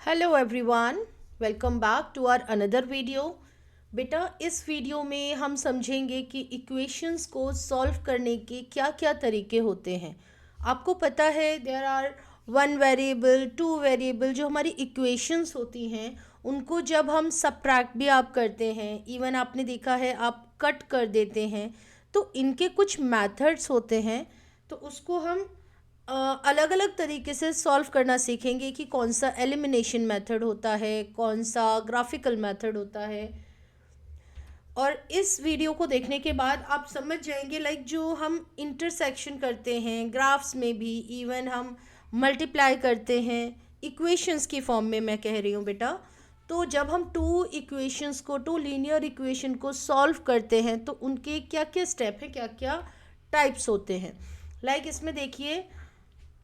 Hello everyone, welcome back to our another video. बेटा, इस video में हम समझेंगे कि इक्वेशंस को सॉल्व करने के क्या क्या तरीके होते हैं। आपको पता है there are one variable, two variable. जो हमारी इक्वेशंस होती हैं उनको जब हम सबट्रैक्ट भी आप करते हैं, इवन आपने देखा है आप कट कर देते हैं, तो इनके कुछ मेथड्स होते हैं। तो उसको हम अलग अलग तरीके से सॉल्व करना सीखेंगे कि कौन सा एलिमिनेशन मेथड होता है, कौन सा ग्राफिकल मेथड होता है। और इस वीडियो को देखने के बाद आप समझ जाएंगे लाइक जो हम इंटरसेक्शन करते हैं ग्राफ्स में भी, इवन हम मल्टीप्लाई करते हैं इक्वेशंस की फॉर्म में, मैं कह रही हूँ बेटा। तो जब हम टू लीनियर इक्वेशन को सॉल्व करते हैं तो उनके क्या क्या स्टेप हैं, क्या क्या टाइप्स होते हैं। लाइक इसमें देखिए,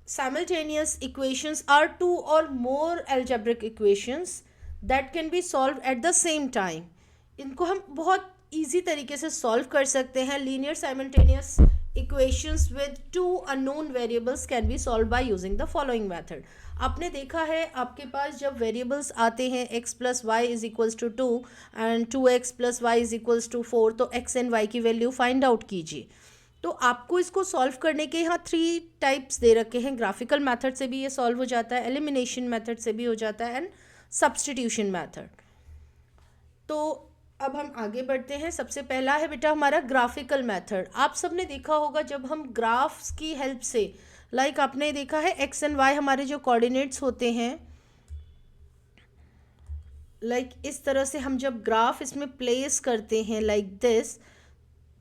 simultaneous equations are two or more algebraic equations that can be solved at the same time। इनको हम बहुत इजी तरीके से सॉल्व कर सकते हैं। Linear simultaneous equations with two unknown variables can be solve by using the following method. आपने देखा है आपके पास जब वेरिएबल्स आते हैं x plus Y is equals to 2 and 2x plus Y is equals to 4, तो x एंड y की वैल्यू फाइंड आउट कीजिए। तो आपको इसको सॉल्व करने के यहाँ 3 टाइप्स दे रखे हैं। ग्राफिकल मेथड से भी ये सॉल्व हो जाता है, एलिमिनेशन मेथड से भी हो जाता है, एंड सब्स्टिट्यूशन मेथड। तो अब हम आगे बढ़ते हैं। सबसे पहला है बेटा हमारा ग्राफिकल मेथड। आप सबने देखा होगा जब हम ग्राफ्स की हेल्प से, लाइक आपने देखा है एक्स एंड वाई हमारे जो कोऑर्डिनेट्स होते हैं, लाइक इस तरह से हम जब ग्राफ इसमें प्लेस करते हैं लाइक दिस,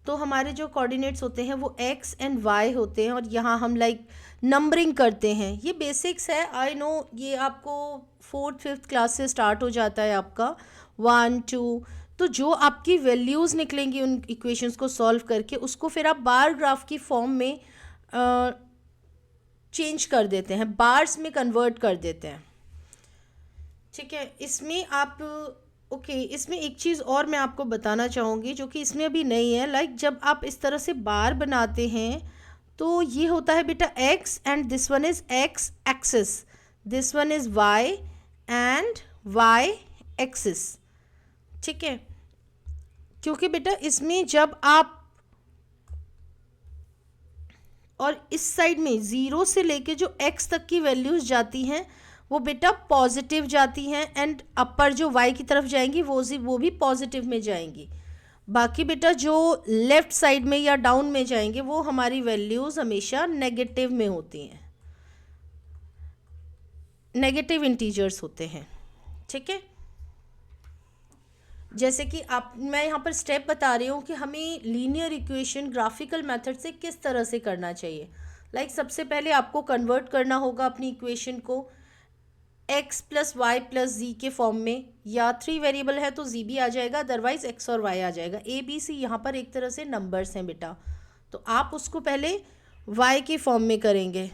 तो हमारे जो कोऑर्डिनेट्स होते हैं वो एक्स एंड वाई होते हैं, और यहाँ हम लाइक नंबरिंग करते हैं। ये बेसिक्स है, आई नो, ये आपको 4th-5th क्लास से स्टार्ट हो जाता है आपका 1 2। तो जो आपकी वैल्यूज़ निकलेंगी उन इक्वेशंस को सॉल्व करके, उसको फिर आप बार ग्राफ की फॉर्म में चेंज कर देते हैं, बार्स में कन्वर्ट कर देते हैं। ठीक है, इसमें आप इसमें एक चीज़ और मैं आपको बताना चाहूँगी जो कि इसमें अभी नहीं है। लाइक जब आप इस तरह से बार बनाते हैं तो ये होता है बेटा x, and this one is x axis, this one is y and y axis. ठीक है, क्योंकि बेटा इसमें जब आप, और इस साइड में 0 से लेके जो x तक की वैल्यूज जाती हैं वो बेटा पॉजिटिव जाती हैं, एंड अपर जो y की तरफ जाएंगी वो भी पॉजिटिव में जाएंगी। बाकी बेटा जो लेफ्ट साइड में या डाउन में जाएंगे वो हमारी वैल्यूज़ हमेशा नेगेटिव में होती हैं, नेगेटिव इंटीजर्स होते हैं। ठीक है, जैसे कि मैं यहाँ पर स्टेप बता रही हूँ कि हमें लीनियर इक्वेशन ग्राफिकल मेथड से किस तरह से करना चाहिए। लाइक सबसे पहले आपको कन्वर्ट करना होगा अपनी इक्वेशन को x प्लस वाई प्लस जी के फॉर्म में, या 3 वेरिएबल है तो z भी आ जाएगा, अदरवाइज x और y आ जाएगा। a b c यहाँ पर एक तरह से नंबर्स हैं बेटा, तो आप उसको पहले y के फॉर्म में करेंगे।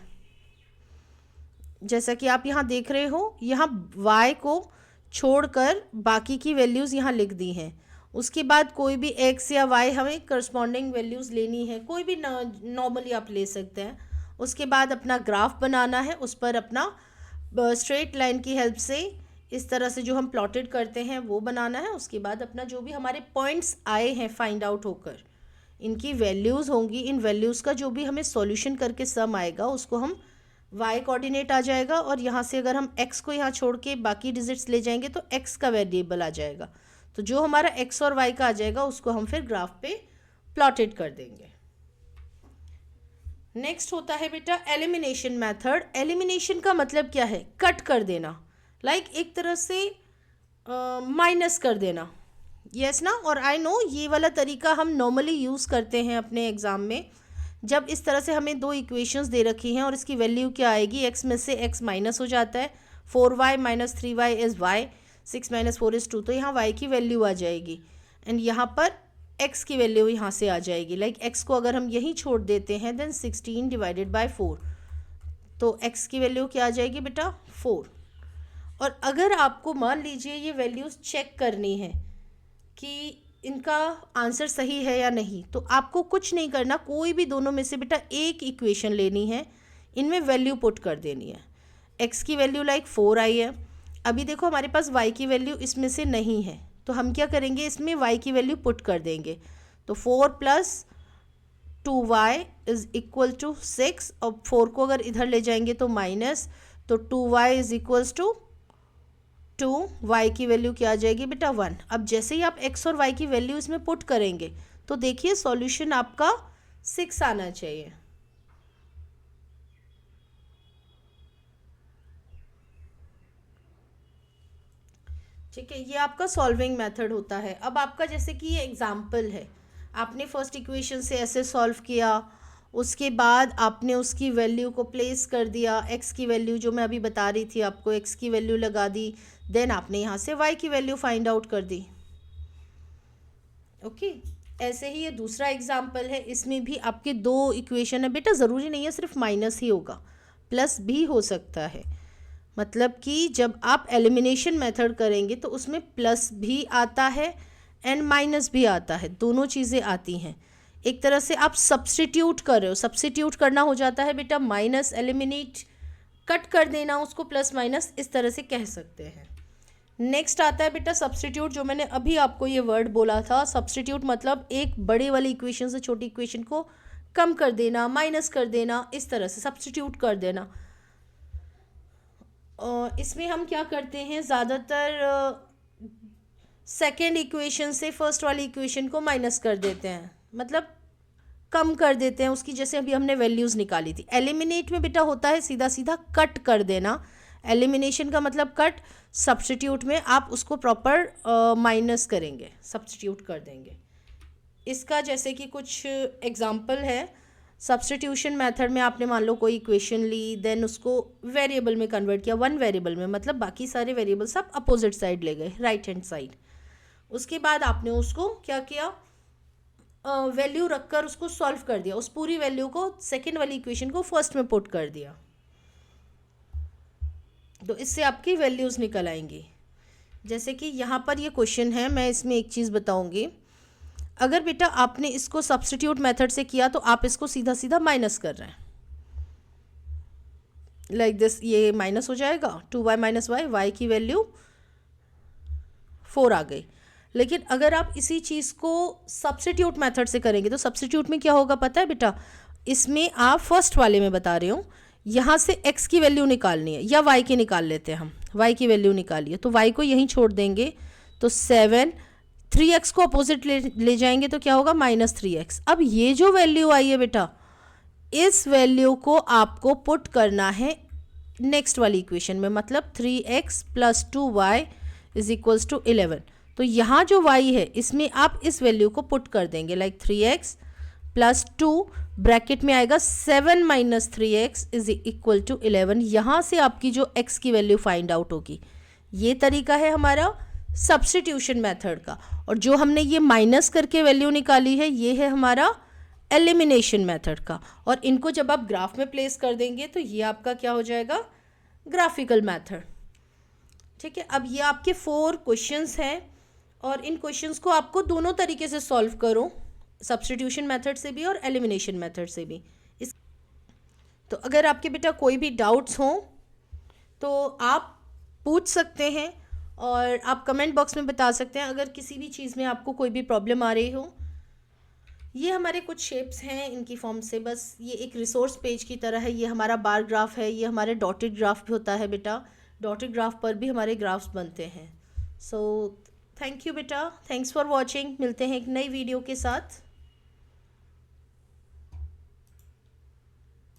जैसा कि आप यहाँ देख रहे हो, यहाँ y को छोड़कर बाकी की वैल्यूज़ यहाँ लिख दी हैं। उसके बाद कोई भी x या y हमें करस्पॉन्डिंग वैल्यूज़ लेनी है, कोई भी नॉर्मली आप ले सकते हैं। उसके बाद अपना ग्राफ बनाना है, उस पर अपना स्ट्रेट लाइन की हेल्प से इस तरह से जो हम प्लॉटेड करते हैं वो बनाना है। उसके बाद अपना जो भी हमारे पॉइंट्स आए हैं फाइंड आउट होकर, इनकी वैल्यूज़ होंगी, इन वैल्यूज़ का जो भी हमें सॉल्यूशन करके सम आएगा उसको हम y कोऑर्डिनेट आ जाएगा, और यहाँ से अगर हम x को यहाँ छोड़ के बाकी डिजिट्स ले जाएंगे तो x का वेरिएबल आ जाएगा। तो जो हमारा x और y का आ जाएगा उसको हम फिर ग्राफ पे प्लॉटेड कर देंगे। नेक्स्ट होता है बेटा एलिमिनेशन मेथड। एलिमिनेशन का मतलब क्या है? कट कर देना, लाइक एक तरह से माइनस कर देना। यस ना, और आई नो ये वाला तरीका हम नॉर्मली यूज़ करते हैं अपने एग्ज़ाम में। जब इस तरह से हमें 2 इक्वेशंस दे रखी हैं और इसकी वैल्यू क्या आएगी, x में से x माइनस हो जाता है, 4y minus 3y is y, 6 minus 4 is 2, तो यहाँ y की वैल्यू आ जाएगी, एंड यहाँ पर x की वैल्यू यहाँ से आ जाएगी। लाइक x को अगर हम यहीं छोड़ देते हैं देन 16 डिवाइडेड बाय 4, तो x की वैल्यू क्या आ जाएगी बेटा 4। और अगर आपको मान लीजिए ये वैल्यूज़ चेक करनी है कि इनका आंसर सही है या नहीं, तो आपको कुछ नहीं करना, कोई भी दोनों में से बेटा एक इक्वेशन लेनी है, इनमें वैल्यू पुट कर देनी है। x की वैल्यू लाइक 4 आई है, अभी देखो हमारे पास y की वैल्यू इसमें से नहीं है, तो हम क्या करेंगे, इसमें y की वैल्यू पुट कर देंगे। तो 4 plus 2y is equal to 6, और 4 को अगर इधर ले जाएंगे तो माइनस, तो 2y is equals to 2, y की वैल्यू क्या आ जाएगी बेटा 1। अब जैसे ही आप x और y की वैल्यू इसमें पुट करेंगे तो देखिए सॉल्यूशन आपका 6 आना चाहिए। ठीक है, ये आपका सॉल्विंग मेथड होता है। अब आपका जैसे कि ये एग्जाम्पल है, आपने फर्स्ट इक्वेशन से ऐसे सॉल्व किया, उसके बाद आपने उसकी वैल्यू को प्लेस कर दिया, x की वैल्यू जो मैं अभी बता रही थी आपको, x की वैल्यू लगा दी, देन आपने यहाँ से y की वैल्यू फाइंड आउट कर दी। ओके, ऐसे ही ये दूसरा एग्जाम्पल है, इसमें भी आपके दो इक्वेशन है बेटा, ज़रूरी नहीं है सिर्फ माइनस ही होगा, प्लस भी हो सकता है। मतलब कि जब आप एलिमिनेशन मेथड करेंगे तो उसमें प्लस भी आता है एंड माइनस भी आता है, दोनों चीज़ें आती हैं। एक तरह से आप सब्स्टिट्यूट कर रहे हो, सब्स्टिट्यूट करना हो जाता है बेटा माइनस, एलिमिनेट कट कर देना उसको, प्लस माइनस, इस तरह से कह सकते हैं। नेक्स्ट आता है बेटा सब्स्टिट्यूट, जो मैंने अभी आपको ये वर्ड बोला था। सब्स्टिट्यूट मतलब एक बड़े वाली इक्वेशन से छोटी इक्वेशन को कम कर देना, माइनस कर देना, इस तरह से सब्स्टिट्यूट कर देना। इसमें हम क्या करते हैं, ज़्यादातर सेकेंड इक्वेशन से फर्स्ट वाली इक्वेशन को माइनस कर देते हैं, मतलब कम कर देते हैं उसकी, जैसे अभी हमने वैल्यूज़ निकाली थी। एलिमिनेट में बेटा होता है सीधा सीधा कट कर देना, एलिमिनेशन का मतलब कट, सब्स्टिट्यूट में आप उसको प्रॉपर माइनस करेंगे, सब्स्टिट्यूट कर देंगे। इसका जैसे कि कुछ एग्जांपल है, सब्स्टिट्यूशन मेथड में आपने मान लो कोई इक्वेशन ली, देन उसको वेरिएबल में कन्वर्ट किया, वन वेरिएबल में, मतलब बाकी सारे वेरिएबल्स आप अपोजिट साइड ले गए, राइट हैंड साइड। उसके बाद आपने उसको क्या किया, वैल्यू रखकर उसको सॉल्व कर दिया, उस पूरी वैल्यू को सेकेंड वाली इक्वेशन को फर्स्ट में पुट कर दिया, तो इससे आपकी वैल्यूज़ निकल आएंगी। जैसे कि यहाँ पर ये क्वेश्चन है, मैं इसमें एक चीज़ बताऊँगी। अगर बेटा आपने इसको सब्स्टिट्यूट मेथड से किया तो आप इसको सीधा सीधा माइनस कर रहे हैं, लाइक दिस, ये माइनस हो जाएगा, 2y माइनस वाई, वाई की वैल्यू 4 आ गई। लेकिन अगर आप इसी चीज़ को सब्स्टिट्यूट मेथड से करेंगे तो सब्स्टिट्यूट में क्या होगा पता है बेटा, इसमें आप फर्स्ट वाले में बता रही हूँ, यहाँ से x की वैल्यू निकालनी है, या y की निकाल लेते हैं हम, y की वैल्यू निकालिए, तो y को यहीं छोड़ देंगे, तो 7, 3x को अपोजिट ले जाएंगे तो क्या होगा -3x। अब ये जो वैल्यू आई है बेटा, इस वैल्यू को आपको पुट करना है नेक्स्ट वाली इक्वेशन में, मतलब 3x plus 2y is equals to 11। तो यहाँ जो y है इसमें आप इस वैल्यू को पुट कर देंगे, लाइक 3x प्लस 2 ब्रैकेट में आएगा 7 minus 3x is equal to 11। यहाँ से आपकी जो x की वैल्यू फाइंड आउट होगी। ये तरीका है हमारा सब्स्टिट्यूशन मेथड का। और जो हमने ये माइनस करके वैल्यू निकाली है, ये है हमारा एलिमिनेशन मेथड का। और इनको जब आप ग्राफ में प्लेस कर देंगे तो ये आपका क्या हो जाएगा, ग्राफिकल मेथड। ठीक है, अब ये आपके 4 क्वेश्चंस हैं और इन क्वेश्चंस को आपको दोनों तरीके से सॉल्व करो, सब्स्टिट्यूशन मेथड से भी और एलिमिनेशन मेथड से भी। इस तो अगर आपके बेटा कोई भी डाउट्स हों तो आप पूछ सकते हैं और आप कमेंट बॉक्स में बता सकते हैं अगर किसी भी चीज़ में आपको कोई भी प्रॉब्लम आ रही हो। ये हमारे कुछ शेप्स हैं इनकी फॉर्म से, बस ये एक रिसोर्स पेज की तरह है। ये हमारा बार ग्राफ है, ये हमारे डॉटेड ग्राफ भी होता है बेटा, डॉटेड ग्राफ पर भी हमारे ग्राफ्स बनते हैं। सो थैंक यू बेटा, थैंक्स फॉर वॉचिंग। मिलते हैं एक नई वीडियो के साथ।